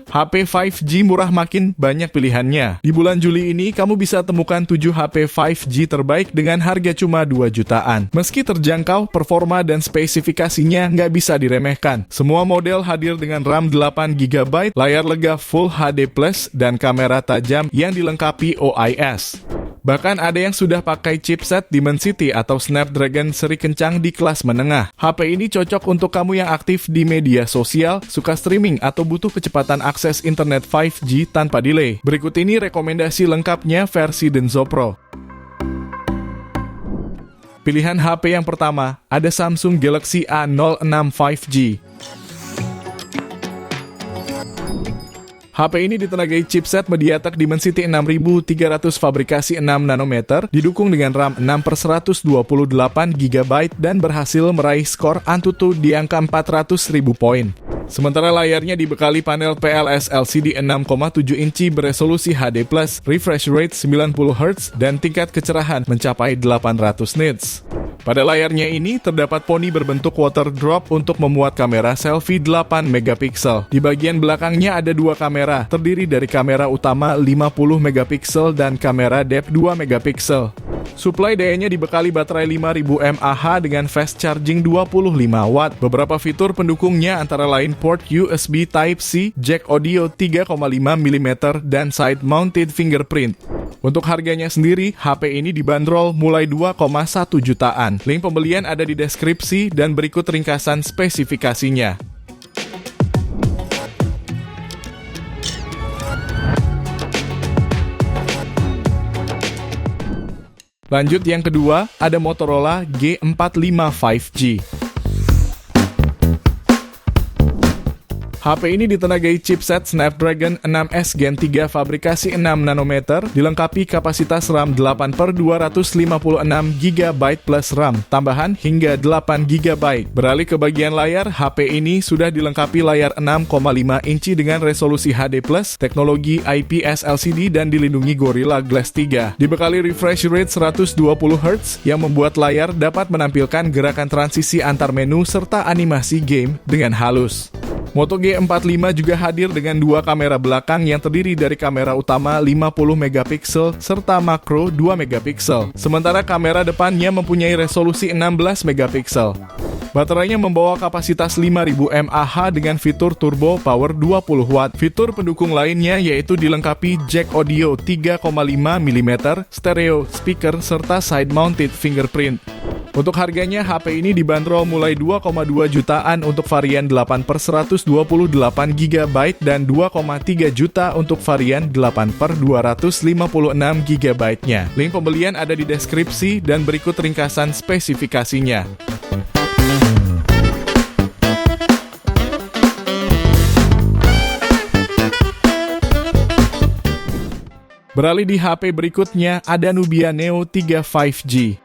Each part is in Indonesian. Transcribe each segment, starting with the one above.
HP 5G murah makin banyak pilihannya. Di bulan Juli ini, kamu bisa temukan 7 HP 5G terbaik dengan harga cuma 2 jutaan. Meski terjangkau, performa dan spesifikasinya nggak bisa diremehkan. Semua model hadir dengan RAM 8 GB, layar lega Full HD+, dan kamera tajam yang dilengkapi OIS. Bahkan ada yang sudah pakai chipset Dimensity atau Snapdragon seri kencang di kelas menengah. HP ini cocok untuk kamu yang aktif di media sosial, suka streaming, atau butuh kecepatan akses internet 5G tanpa delay. Berikut ini rekomendasi lengkapnya versi Denso Pro. Pilihan HP yang pertama, ada Samsung Galaxy A06 5G. HP ini ditenagai chipset MediaTek Dimensity 6300 fabrikasi 6 nanometer, didukung dengan RAM 6/128 GB dan berhasil meraih skor Antutu di angka 400.000 poin. Sementara layarnya dibekali panel PLS LCD 6,7 inci beresolusi HD+, refresh rate 90 Hz, dan tingkat kecerahan mencapai 800 nits. Pada layarnya ini terdapat poni berbentuk water drop untuk memuat kamera selfie 8 megapiksel. Di bagian belakangnya ada dua kamera, terdiri dari kamera utama 50 megapiksel dan kamera depth 2 megapiksel. Suplai dayanya dibekali baterai 5000 mAh dengan fast charging 25 Watt. Beberapa fitur pendukungnya antara lain port USB Type-C, jack audio 3,5 mm, dan side-mounted fingerprint. Untuk harganya sendiri, HP ini dibanderol mulai 2,1 jutaan. Link pembelian ada di deskripsi dan berikut ringkasan spesifikasinya. Lanjut yang kedua, ada Motorola G45 5G. HP ini ditenagai chipset Snapdragon 6S Gen 3 fabrikasi 6 nanometer, dilengkapi kapasitas RAM 8/256 GB plus RAM, tambahan hingga 8 GB. Beralih ke bagian layar, HP ini sudah dilengkapi layar 6,5 inci dengan resolusi HD+, teknologi IPS LCD dan dilindungi Gorilla Glass 3. Dibekali refresh rate 120 Hz yang membuat layar dapat menampilkan gerakan transisi antar menu serta animasi game dengan halus. Moto G45 juga hadir dengan dua kamera belakang yang terdiri dari kamera utama 50 megapiksel serta makro 2 megapiksel. Sementara kamera depannya mempunyai resolusi 16 megapiksel. Baterainya membawa kapasitas 5000 mAh dengan fitur turbo power 20 Watt. Fitur pendukung lainnya yaitu dilengkapi jack audio 3,5 mm, stereo speaker, serta side-mounted fingerprint. Untuk harganya, HP ini dibanderol mulai 2,2 jutaan untuk varian 8/128 GB dan 2,3 juta untuk varian 8/256 GB-nya. Link pembelian ada di deskripsi dan berikut ringkasan spesifikasinya. Beralih di HP berikutnya, ada Nubia Neo 3 5G.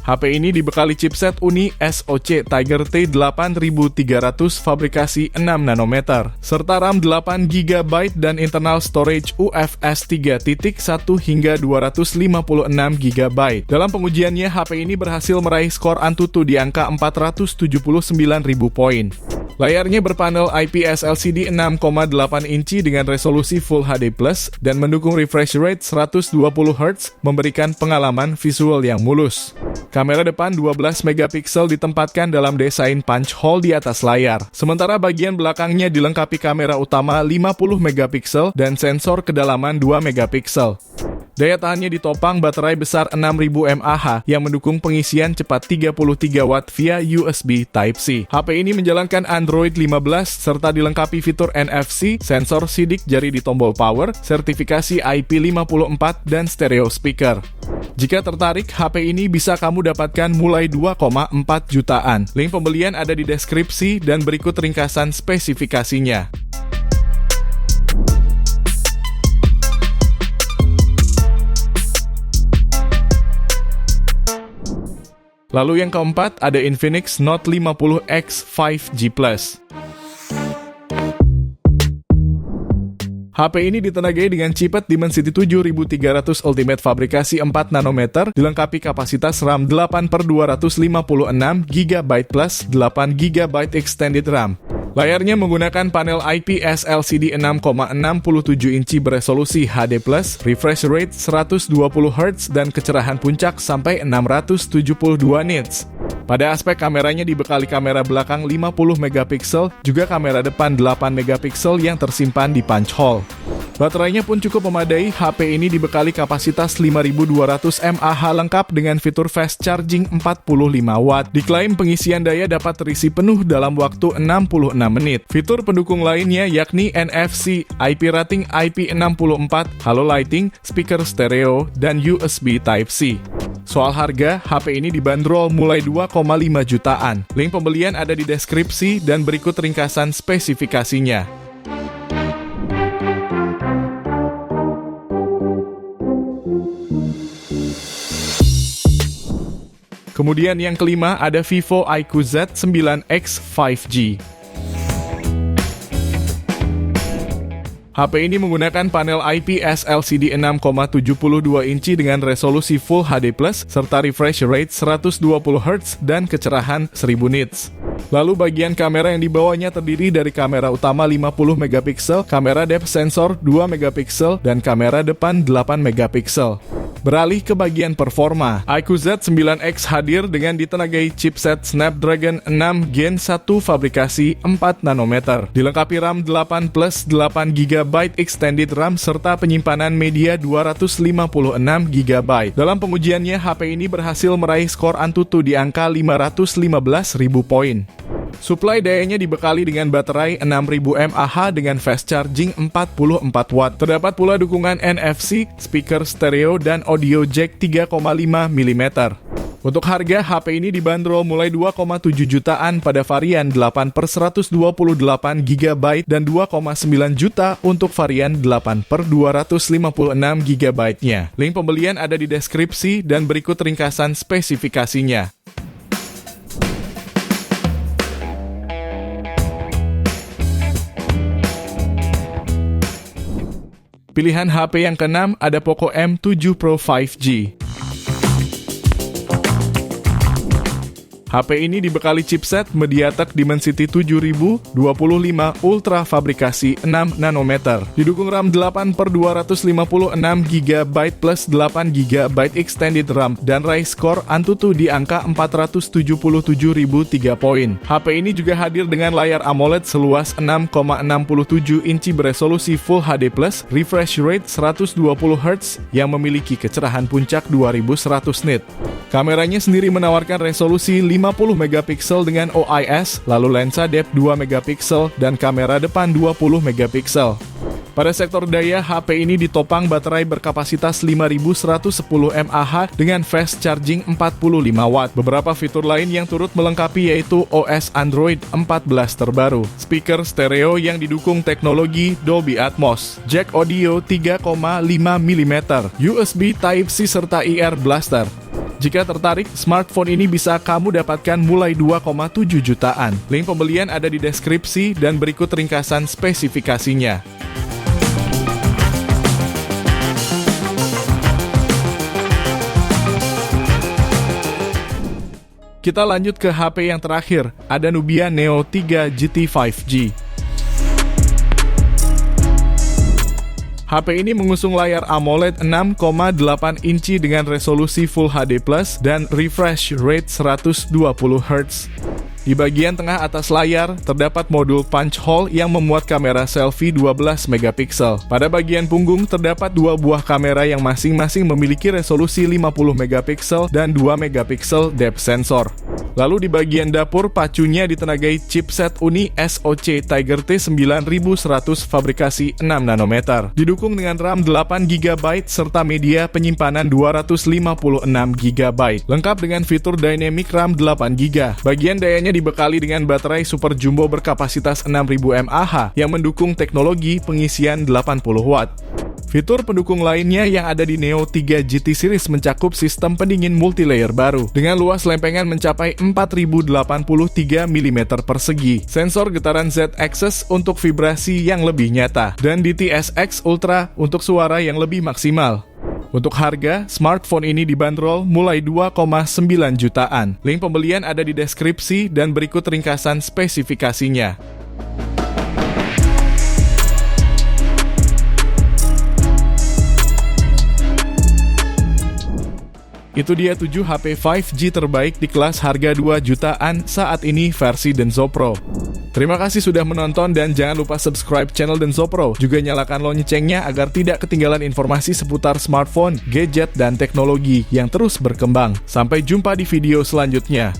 HP ini dibekali chipset Uni SoC Tiger T8300 fabrikasi 6 nanometer, serta RAM 8 GB dan internal storage UFS 3.1 hingga 256 GB. Dalam pengujiannya, HP ini berhasil meraih skor Antutu di angka 479.000 poin. Layarnya berpanel IPS LCD 6,8 inci dengan resolusi Full HD+, dan mendukung refresh rate 120 Hz, memberikan pengalaman visual yang mulus. Kamera depan 12 megapiksel ditempatkan dalam desain punch hole di atas layar. Sementara bagian belakangnya dilengkapi kamera utama 50 megapiksel dan sensor kedalaman 2 megapiksel. Daya tahannya ditopang baterai besar 6000 mAh yang mendukung pengisian cepat 33 Watt via USB Type-C. HP ini menjalankan Android 15 serta dilengkapi fitur NFC, sensor sidik jari di tombol power, sertifikasi IP54 dan stereo speaker. Jika tertarik, HP ini bisa kamu dapatkan mulai 2,4 jutaan. Link pembelian ada di deskripsi dan berikut ringkasan spesifikasinya. Lalu yang keempat ada Infinix Note 50X 5G+. HP ini ditenagai dengan chipset Dimensity 7300 Ultimate fabrikasi 4 nanometer, dilengkapi kapasitas RAM 8/256 GB plus 8 GB extended RAM. Layarnya menggunakan panel IPS LCD 6,67 inci beresolusi HD+, refresh rate 120 Hz dan kecerahan puncak sampai 672 nits. Pada aspek kameranya dibekali kamera belakang 50 megapiksel, juga kamera depan 8 megapiksel yang tersimpan di punch hole. Baterainya pun cukup memadai, HP ini dibekali kapasitas 5200 mAh lengkap dengan fitur fast charging 45 watt. Diklaim pengisian daya dapat terisi penuh dalam waktu 66 menit. Fitur pendukung lainnya yakni NFC, IP rating IP64, halo lighting, speaker stereo, dan USB Type-C. Soal harga, HP ini dibanderol mulai 2,5 jutaan. Link pembelian ada di deskripsi dan berikut ringkasan spesifikasinya. Kemudian yang kelima ada Vivo iQOO Z9X 5G. HP ini menggunakan panel IPS LCD 6,72 inci dengan resolusi Full HD+, serta refresh rate 120 Hz dan kecerahan 1000 nits. Lalu bagian kamera yang dibawanya terdiri dari kamera utama 50 megapiksel, kamera depth sensor 2 megapiksel, dan kamera depan 8 megapiksel. Beralih ke bagian performa, iQOO Z9X hadir dengan ditenagai chipset Snapdragon 6 Gen 1 fabrikasi 4 nanometer, dilengkapi RAM 8 plus 8 GB extended RAM serta penyimpanan media 256 GB. Dalam pengujiannya, HP ini berhasil meraih skor Antutu di angka 515.000 poin. Suplai dayanya dibekali dengan baterai 6000 mAh dengan fast charging 44 watt. Terdapat pula dukungan NFC, speaker stereo, dan audio jack 3,5 mm. Untuk harga, HP ini dibanderol mulai 2,7 jutaan pada varian 8/128 GB dan 2,9 juta untuk varian 8/256 GB-nya. Link pembelian ada di deskripsi dan berikut ringkasan spesifikasinya. Pilihan HP yang keenam ada Poco M7 Pro 5G. HP ini dibekali chipset MediaTek Dimensity 7025 Ultra fabrikasi 6 nanometer. Didukung RAM 8/256 GB plus 8 GB extended RAM dan raih skor Antutu di angka 477.003 poin. HP ini juga hadir dengan layar AMOLED seluas 6,67 inci beresolusi Full HD plus, refresh rate 120 Hz yang memiliki kecerahan puncak 2100 nit. Kameranya sendiri menawarkan resolusi 50 megapiksel dengan OIS, lalu lensa depth 2 megapiksel dan kamera depan 20 megapiksel. Pada sektor daya, HP ini ditopang baterai berkapasitas 5110 mAh dengan fast charging 45 watt. Beberapa fitur lain yang turut melengkapi yaitu OS Android 14 terbaru, speaker stereo yang didukung teknologi Dolby Atmos, jack audio 3,5 mm, USB Type-C serta IR Blaster. Jika tertarik, smartphone ini bisa kamu dapatkan mulai 2,7 jutaan. Link pembelian ada di deskripsi dan berikut ringkasan spesifikasinya. Kita lanjut ke HP yang terakhir, ada Nubia Neo 3 GT 5G. HP ini mengusung layar AMOLED 6,8 inci dengan resolusi Full HD Plus dan refresh rate 120 Hz. Di bagian tengah atas layar, terdapat modul punch hole yang memuat kamera selfie 12 megapiksel. Pada bagian punggung, terdapat dua buah kamera yang masing-masing memiliki resolusi 50 megapiksel dan 2 megapiksel depth sensor. Lalu di bagian dapur, pacunya ditenagai chipset Uni SoC Tiger T9100 fabrikasi 6 nanometer. Didukung dengan RAM 8 GB serta media penyimpanan 256 GB. Lengkap dengan fitur Dynamic RAM 8 GB. Bagian dayanya dibekali dengan baterai super jumbo berkapasitas 6000 mAh yang mendukung teknologi pengisian 80 watt. Fitur pendukung lainnya yang ada di Neo 3 GT Series mencakup sistem pendingin multilayer baru dengan luas lempengan mencapai 4083 mm persegi, sensor getaran Z-Axis untuk vibrasi yang lebih nyata, dan DTS:X Ultra untuk suara yang lebih maksimal. Untuk harga, smartphone ini dibanderol mulai 2,9 jutaan. Link pembelian ada di deskripsi dan berikut ringkasan spesifikasinya. Itu dia 7 HP 5G terbaik di kelas harga 2 jutaan saat ini versi Denso Pro. Terima kasih sudah menonton dan jangan lupa subscribe channel Denso Pro. Juga nyalakan loncengnya agar tidak ketinggalan informasi seputar smartphone, gadget, dan teknologi yang terus berkembang. Sampai jumpa di video selanjutnya.